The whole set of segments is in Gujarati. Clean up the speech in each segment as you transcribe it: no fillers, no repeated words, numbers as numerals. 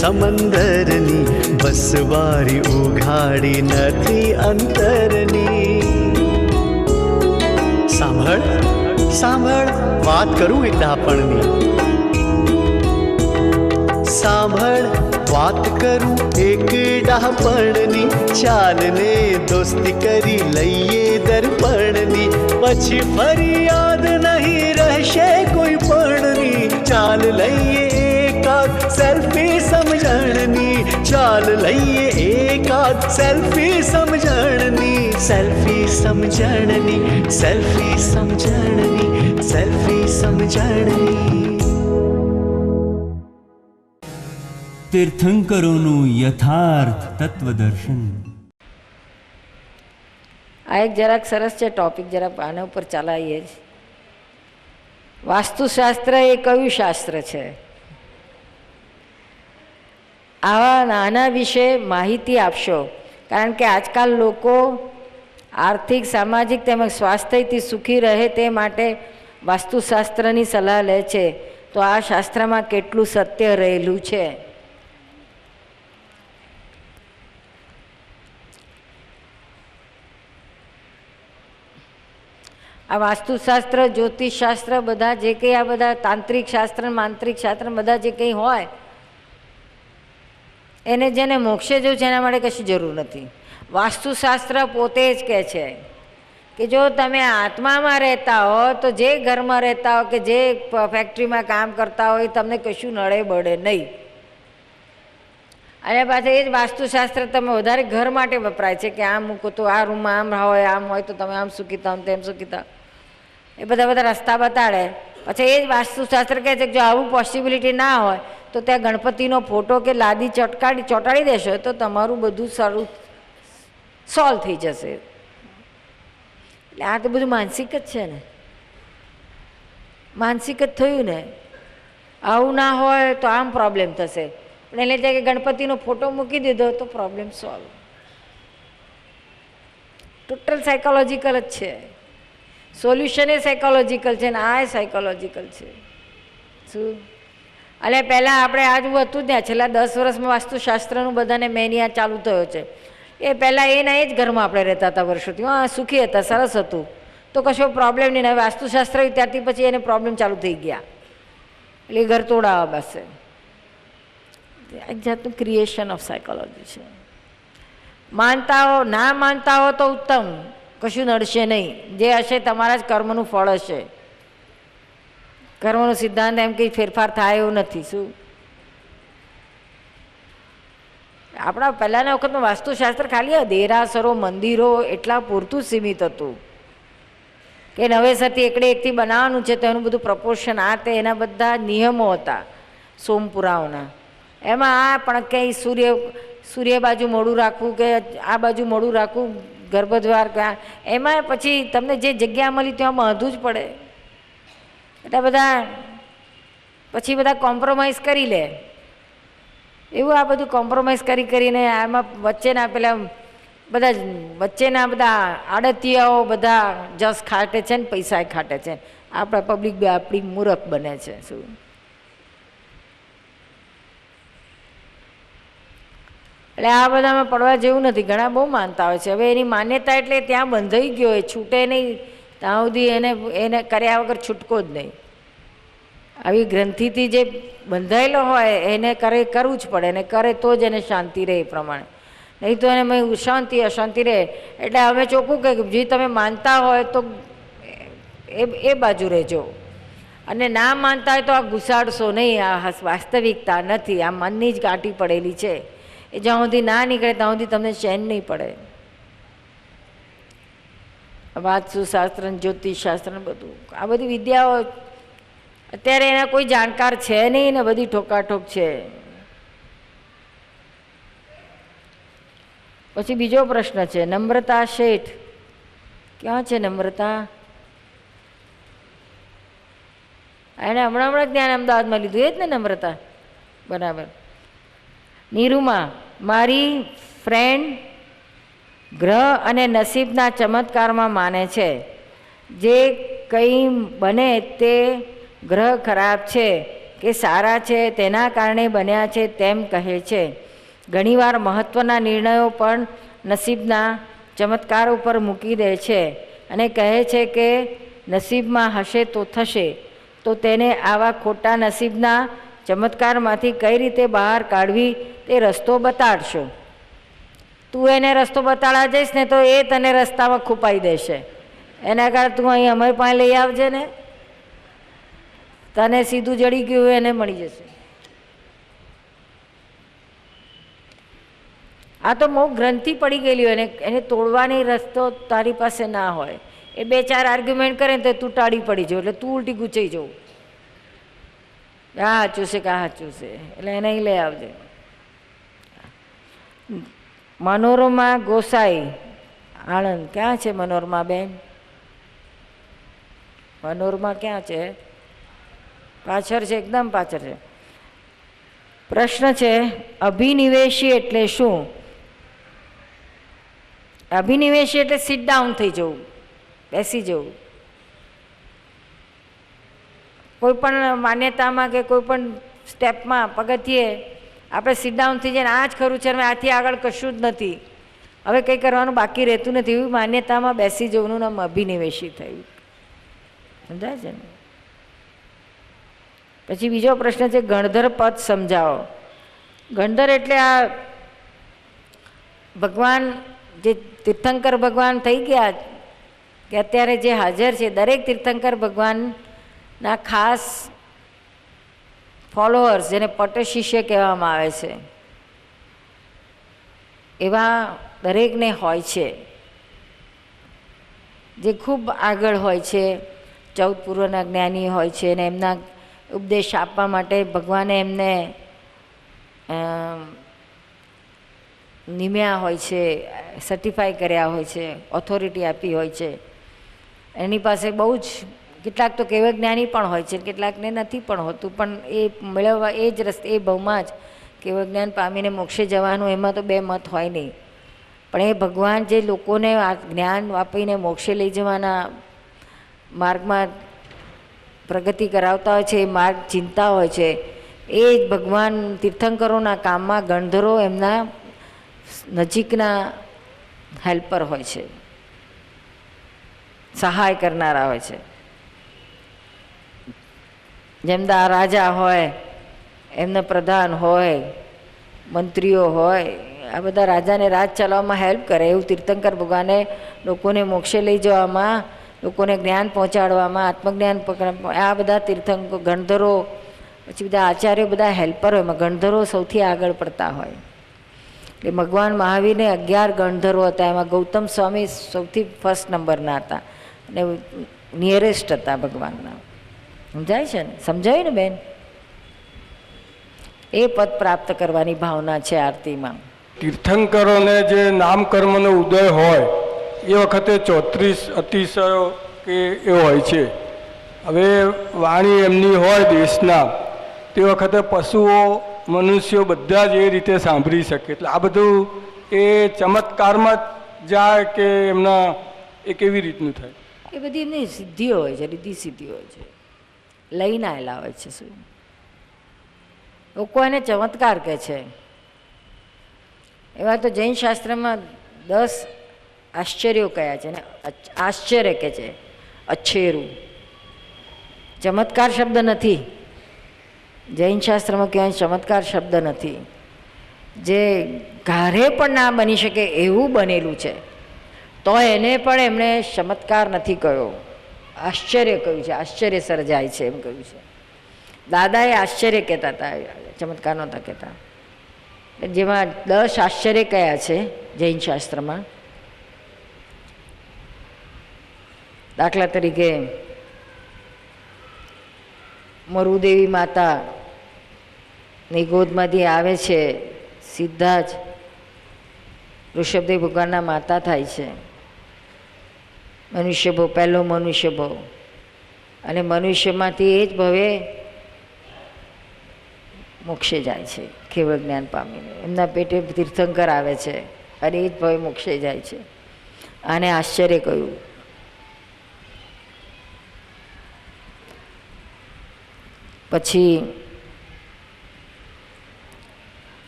સમંદરની, બસવારી ઉઘાડી નથી અંતરની. સાંભળ સાંભળ વાત કરું એક ડાપણની. સાંભળ વાત કરું એક ડાપણની, ચાલને દોસ્તી કરી લઈએ દર્પણની, પછી ફરી યાદ નહીં રહેશે કોઈ પણની. ચાલ લઈએ એકાદ સેલ્ફી સમજણની, ચાલ લઈએ એકાદ સેલ્ફી સમજણની. સેલ્ફી સમજણની, સેલ્ફી સમજણની, સેલ્ફી સમજણની. તીર્થંકરોનું યથાર્થ તત્વદર્શન. આ એક જરાક સરસ છે ટોપિક, જરાક આના ઉપર ચલાવીએ જ. વાસ્તુશાસ્ત્ર એ કયું શાસ્ત્ર છે? આવા નાના વિશે માહિતી આપશો, કારણ કે આજકાલ લોકો આર્થિક, સામાજિક તેમજ સ્વાસ્થ્યથી સુખી રહે તે માટે વાસ્તુશાસ્ત્રની સલાહ લે છે. તો આ શાસ્ત્રમાં કેટલું સત્ય રહેલું છે? આ વાસ્તુશાસ્ત્ર, જ્યોતિષશાસ્ત્ર, બધા જે કંઈ આ બધા તાંત્રિક શાસ્ત્ર, માંત્રિક શાસ્ત્ર બધા જે કંઈ હોય, એને જેને મોક્ષે જવું છે એના માટે કશી જરૂર નથી. વાસ્તુશાસ્ત્ર પોતે જ કહે છે કે જો તમે આત્મામાં રહેતા હો તો જે ઘરમાં રહેતા હો કે જે ફેક્ટરીમાં કામ કરતા હોય તમને કશું નડે બળે નહીં. અને પાછા એ જ વાસ્તુશાસ્ત્ર તમે વધારે ઘર માટે વપરાય છે કે આમ મૂકો તો આ રૂમમાં આમ હોય, આમ હોય તો તમે આમ સુખીતા તેમ સુખીતા, એ બધા રસ્તા બતાડે. પછી એ જ વાસ્તુશાસ્ત્ર કહે છે કે જો આવું પોસિબિલિટી ના હોય તો ત્યાં ગણપતિનો ફોટો કે લાદી ચોંટાડી દેશો તો તમારું બધું સારું સોલ્વ થઈ જશે. એટલે આ તો બધું માનસિક જ છે ને, માનસિક જ થયું ને. આવું ના હોય તો આમ પ્રોબ્લેમ થશે, પણ એટલે જાય કે ગણપતિનો ફોટો મૂકી દીધો તો પ્રોબ્લેમ સોલ્વ. ટોટલ સાયકોલોજીકલ જ છે. સોલ્યુશન એ સાયકોલોજીકલ છે ને આ સાયકોલોજીકલ છે. શું? એટલે પહેલાં આપણે આજુ હતું જ ને, છેલ્લા 10 વર્ષમાં વાસ્તુશાસ્ત્રનું બધાને મેનિયા ચાલુ થયો છે. એ પહેલાં એના એ જ ઘરમાં આપણે રહેતા હતા વર્ષોથી, હા સુખી હતા, સરસ હતું, તો કશો પ્રોબ્લેમ નહીં. હવે વાસ્તુશાસ્ત્ર ત્યારથી પછી એને પ્રોબ્લેમ ચાલુ થઈ ગયા, એટલે ઘર તોડાવા બસે. એક જાતનું ક્રિએશન ઓફ સાયકોલોજી છે. માનતા હો, ના માનતા હો તો ઉત્તમ, કશું નડશે નહીં. જે હશે તમારા જ કર્મનું ફળ હશે. કર્મનો સિદ્ધાંત એમ કંઈ ફેરફાર થાય એવું નથી. શું આપણા પહેલાંના વખતમાં વાસ્તુશાસ્ત્ર ખાલી દેરાસરો, મંદિરો એટલા પૂરતું સીમિત હતું કે નવેસરથી એકથી બનાવવાનું છે તો એનું બધું પ્રપોર્શન આ તે એના બધા નિયમો હતા સોમપુરાઓના. એમાં આ પણ કંઈ સૂર્ય બાજુ મોડું રાખવું કે આ બાજુ મોડું રાખવું, ગર્ભદ્વાર ક્યાં, એમાં પછી તમને જે જગ્યા મળી ત્યાં બાંધવું જ પડે. એટલે પછી બધા કોમ્પ્રોમાઇઝ કરી લે. એવું આ બધું કોમ્પ્રોમાઇઝ કરીને આમાં વચ્ચેના બધા આડતિયાઓ બધા જસ ખાટે છે ને પૈસા ખાટે છે. આપણા પબ્લિક બી આપણી મૂર્ખ બને છે. શું? એટલે આ બધામાં પડવા જેવું નથી. ઘણા બહુ માનતા હોય છે. હવે એની માન્યતા એટલે ત્યાં બંધાઈ ગયો હોય, છૂટે નહીં ત્યાં સુધી એને કર્યા વગર છૂટકો જ નહીં. આવી ગ્રંથિથી જે બંધાયેલો હોય એને કરવું જ પડે, એને કરે તો જ એને શાંતિ રહે એ પ્રમાણે, નહીં તો એને અશાંતિ રહે. એટલે અમે ચોખ્ખું કહે કે જે તમે માનતા હોય તો એ બાજુ રહેજો, અને ના માનતા હોય તો આ ઘુસાડશો નહીં. આ વાસ્તવિકતા નથી, આ મનની જ ગાંઠી પડેલી છે. એ જ્યાં સુધી ના નીકળે ત્યાં સુધી તમને ચેન નહીં પડે. વાસ્તુશાસ્ત્ર, જ્યોતિષશાસ્ત્ર બધું આ બધી વિદ્યાઓ અત્યારે એના કોઈ જાણકાર છે નહીં ને બધી ઠોકાઠોક છે. પછી બીજો પ્રશ્ન છે નમ્રતા શેઠ. ક્યાં છે નમ્રતા? એને હમણાં જ ત્યાં અમદાવાદમાં લીધું એ જ ને નમ્રતા? બરાબર. નીરુમાં, મારી ફ્રેન્ડ ગ્રહ અને નસીબના ચમત્કારમાં માને છે. જે કંઈ બને તે ગ્રહ ખરાબ છે કે સારા છે તેના કારણે બન્યા છે તેમ કહે છે. ઘણીવાર મહત્ત્વના નિર્ણયો પણ નસીબના ચમત્કાર ઉપર મૂકી દે છે અને કહે છે કે નસીબમાં હશે તો થશે. તો તેને આવા ખોટા નસીબના ચમત્કારમાંથી કઈ રીતે બહાર કાઢવી તે રસ્તો બતાડશો. તું એને રસ્તો બતાડવા જઈશ ને તો એ તને રસ્તામાં ખૂપાઈ દેશે. એના કારણે તું અહીં અમારી પાસે લઈ આવજે ને, તને સીધું જડી ગયું એને મળી જશે. આ તો બહુ ગ્રંથિ પડી ગયેલી હોય ને એને તોડવાની રસ્તો તારી પાસે ના હોય. એ 2-4 આર્ગ્યુમેન્ટ કરે ને તો તું ટાળી પડી જવું, એટલે તું ઉલટી ગૂંચાઈ જવું. આ સાચું છે કે આ સાચું છે, એટલે એને અહીં લઈ આવજે. મનોરમા ગોસાઈ, આણંદ. ક્યાં છે મનોરમા બેન? મનોરમા ક્યાં છે? પાછળ છે, એકદમ પાછળ છે. પ્રશ્ન છે, અભિનિવેશી એટલે શું? અભિનિવેશી એટલે સિટ ડાઉન થઈ જવું, બેસી જવું. કોઈ પણ માન્યતામાં કે કોઈ પણ સ્ટેપમાં પગથિયે આપણે સિટ ડાઉન થઈ જાય ને આ જ ખરું છે, આથી આગળ કશું જ નથી, હવે કંઈ કરવાનું બાકી રહેતું નથી, એવી માન્યતામાં બેસી જવાનું નામ અભિનિવેશી થયું. સમજાય છે ને? પછી બીજો પ્રશ્ન છે, ગણધર પદ સમજાવો. ગણધર એટલે આ ભગવાન જે તીર્થંકર ભગવાન થઈ ગયા કે અત્યારે જે હાજર છે, દરેક તીર્થંકર ભગવાનના ખાસ ફોલોઅર્સ, જેને પટ શિષ્ય કહેવામાં આવે છે, એવા દરેકને હોય છે જે ખૂબ આગળ હોય છે, 14 પૂર્વના જ્ઞાની હોય છે અને એમના ઉપદેશ આપવા માટે ભગવાને એમને નિમ્યા હોય છે, સર્ટિફાઈ કર્યા હોય છે, ઓથોરિટી આપી હોય છે. એની પાસે બહુ જ કેટલાક તો કેવળ જ્ઞાની પણ હોય છે, કેટલાકને નથી પણ હોતું, પણ એ મેળવવા એ જ રસ્તે એ ભાવમાં જ કેવળ જ્ઞાન પામીને મોક્ષે જવાનું, એમાં તો 2 મત હોય નહીં. પણ એ ભગવાન જે લોકોને આ જ્ઞાન આપીને મોક્ષે લઈ જવાના માર્ગમાં પ્રગતિ કરાવતા હોય છે, એ માર્ગ ચિંતા હોય છે, એ જ ભગવાન તીર્થંકરોના કામમાં ગણધરો એમના નજીકના હેલ્પર હોય છે, સહાય કરનારા હોય છે. જેમ રાજા હોય, એમના પ્રધાન હોય, મંત્રીઓ હોય, આ બધા રાજાને રાજ ચલાવવામાં હેલ્પ કરે, એવું તીર્થંકર ભગવાને લોકોને મોક્ષે લઈ જવામાં, લોકોને જ્ઞાન પહોંચાડવામાં, આત્મજ્ઞાન આ બધા તીર્થંકર ગણધરો, પછી બધા આચાર્યો, બધા હેલ્પર હોય. એમાં ગણધરો સૌથી આગળ પડતા હોય. એટલે ભગવાન મહાવીરને 11 ગણધરો હતા, એમાં ગૌતમ સ્વામી સૌથી ફર્સ્ટ નંબરના હતા અને નિયરેસ્ટ હતા ભગવાનના. સમજાય છે ને? સમજાયું ને બેન? એ પદ પ્રાપ્ત કરવાની ભાવના છે આરતીમાં. તીર્થંકરોને જે નામકર્મનો ઉદય હોય એ વખતે 34 અતિશયો કે એ હોય છે. હવે વાણી એમની હોય દેશના, તે વખતે પશુઓ, મનુષ્યો બધા જ એ રીતે સાંભળી શકે. એટલે આ બધું એ ચમત્કારમાં જાય કે એમના એ કેવી રીતનું થાય? એ બધી એમની સિદ્ધિઓ હોય છે, રીતિ સિદ્ધિઓ હોય છે, લઈને આવેલા હોય છે. શું લોકો એને ચમત્કાર કહે છે. એવા તો જૈન શાસ્ત્રમાં 10 આશ્ચર્યો કયા છે ને આશ્ચર્ય કહે છે, અચ્છેરું. ચમત્કાર શબ્દ નથી જૈન શાસ્ત્રમાં, ક્યાંય ચમત્કાર શબ્દ નથી. જે ઘરે પણ ના બની શકે એવું બનેલું છે, તો એને પણ એમણે ચમત્કાર નથી કહ્યો, આશ્ચર્ય કહ્યું છે. આશ્ચર્ય સર્જાય છે એમ કહ્યું છે. દાદાએ આશ્ચર્ય કહેતા હતા, ચમત્કાર નહોતા કહેતા. જેમાં 10 આશ્ચર્ય કયા છે જૈન શાસ્ત્રમાં. દાખલા તરીકે મરુદેવી માતા ની ગોદમાંથી આવે છે, સીધા જ ઋષભદેવ ભગવાનના માતા થાય છે. મનુષ્ય ભવ, પહેલો મનુષ્ય ભવ, અને મનુષ્યમાંથી એ જ ભવે મોક્ષે જાય છે કેવળ જ્ઞાન પામીને. એમના પેટે તીર્થંકર આવે છે અને એ જ ભવે મોક્ષે જાય છે. આને આશ્ચર્ય કહ્યું. પછી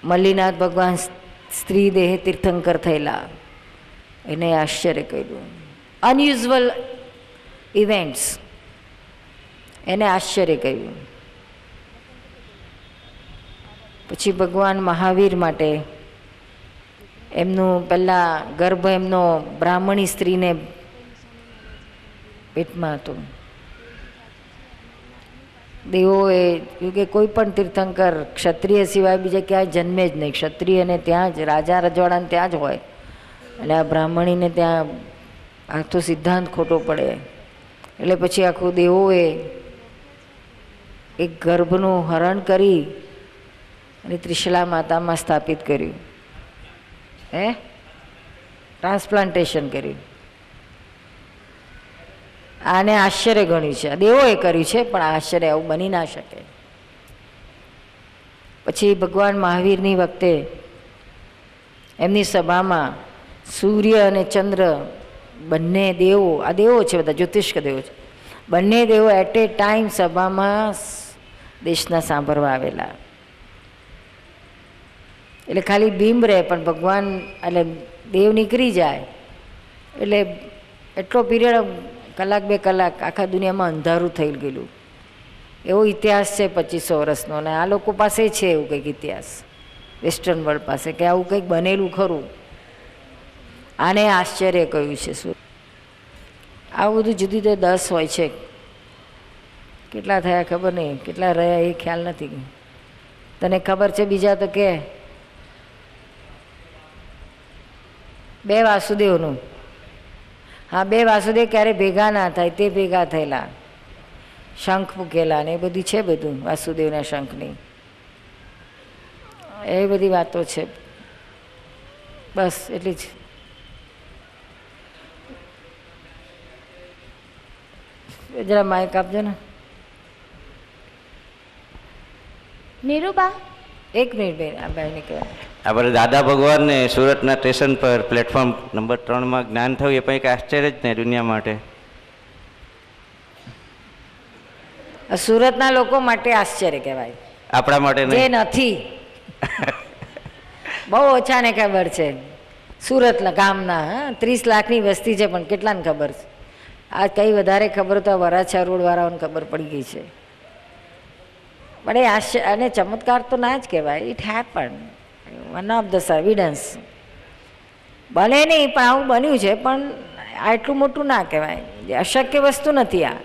મલ્લીનાથ ભગવાન સ્ત્રી દેહે તીર્થંકર થયેલા, એને આશ્ચર્ય કર્યું. અનયુઝ્યુઅલ ઇવેન્ટ્સ એને આશ્ચર્ય કહ્યું. પછી ભગવાન મહાવીર માટે એમનું પહેલાં ગર્ભ એમનો બ્રાહ્મણી સ્ત્રીને પેટમાં હતો. દેવોએ કે કોઈ પણ તીર્થંકર ક્ષત્રિય સિવાય બીજા ક્યાંય જન્મે જ નહીં. ક્ષત્રિયને ત્યાં જ, રાજા રજવાડાને ત્યાં જ હોય, અને આ બ્રાહ્મણીને ત્યાં આખો સિદ્ધાંત ખોટો પડે. એટલે પછી આખું દેવોએ એક ગર્ભનું હરણ કરી અને ત્રિશલા માતામાં સ્થાપિત કર્યું, ટ્રાન્સપ્લાન્ટેશન કર્યું. આને આશ્ચર્ય ગણ્યું છે, દેવોએ કર્યું છે, પણ આશ્ચર્ય આવું બની ના શકે. પછી ભગવાન મહાવીરની વખતે એમની સભામાં સૂર્ય અને ચંદ્ર બંને દેવો, આ દેવો છે બધા જ્યોતિષ્ક દેવો છે, બંને દેવો એટ એ ટાઈમ સભામાં દેશના સાંભળવા આવેલા. એટલે ખાલી બિંબ રહે પણ ભગવાન એટલે દેવ નીકળી જાય એટલે એટલો પીરિયડ, કલાક 2 કલાક આખા દુનિયામાં અંધારું થઈ ગયેલું. એવો ઇતિહાસ છે 2500 વર્ષનો. અને આ લોકો પાસે છે એવું કંઈક ઇતિહાસ, વેસ્ટર્ન વર્લ્ડ પાસે, કે આવું કંઈક બનેલું ખરું. આને આશ્ચર્ય કહ્યું છે. શું આવું બધું જુદી જુદી 10 હોય છે, કેટલા થયા ખબર નહીં, કેટલા રહ્યા એ ખ્યાલ નથી. તને ખબર છે બીજા તો કે 2 વાસુદેવનું? હા, 2 વાસુદેવ ક્યારે ભેગા ના થાય તે ભેગા થયેલા, શંખ મૂકેલા ને એ બધી છે, બધું વાસુદેવના શંખની એ બધી વાતો છે. બસ એટલી જ. જરા માઇક આપજો ને. નીરુબા, 1 મિનિટ બેન, આ ભાઈને કહેવાય. આપણે દાદા ભગવાનને સુરતના સ્ટેશન પર પ્લેટફોર્મ નંબર 3માં જ્ઞાન થયું, એ પણ એક આશ્ચર્ય જ ને દુનિયા માટે. સુરતના લોકો માટે આશ્ચર્ય કહેવાય, આપણા માટે જે નહીં. નથી. બહુ ઓછાને ખબર છે સુરતના ગામના. 30 લાખની વસ્તી છે, પણ કેટલાને ખબર છે? આ કંઈ વધારે ખબર તો વરાછા રોડવાળાઓને ખબર પડી ગઈ છે. પણ એ આશ્ચર્ય અને ચમત્કાર તો ના જ કહેવાય. It happen, one of the evidence. બને નહીં પણ આવું બન્યું છે, પણ આ એટલું મોટું ના કહેવાય. અશક્ય વસ્તુ નથી આ.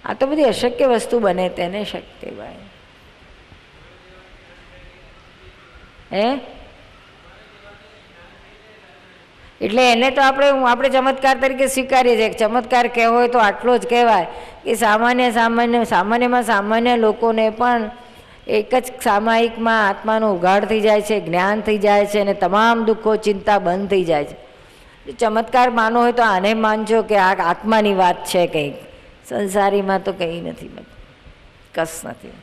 આ તો બધી અશક્ય વસ્તુ બને તેને શક્ય કહેવાય. એટલે એને તો આપણે ચમત્કાર તરીકે સ્વીકારીએ છીએ. ચમત્કાર કહેવો હોય તો આટલો જ કહેવાય કે સામાન્યમાં સામાન્ય લોકોને પણ એક જ સામાયિકમાં આત્માનો ઉઘાડ થઈ જાય છે, જ્ઞાન થઈ જાય છે, અને તમામ દુઃખો ચિંતા બંધ થઈ જાય છે. ચમત્કાર માનો હોય તો આને માનજો કે આ આત્માની વાત છે, કંઈક સંસારીમાં તો કંઈ નથી, કસ નથી.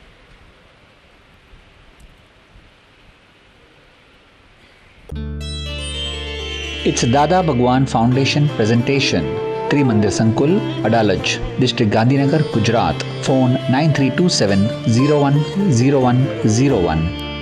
It's Dada Bhagwan Foundation presentation. Trimandir Sankul, Adalaj, District Gandhinagar, Gujarat. Phone 9327 010101.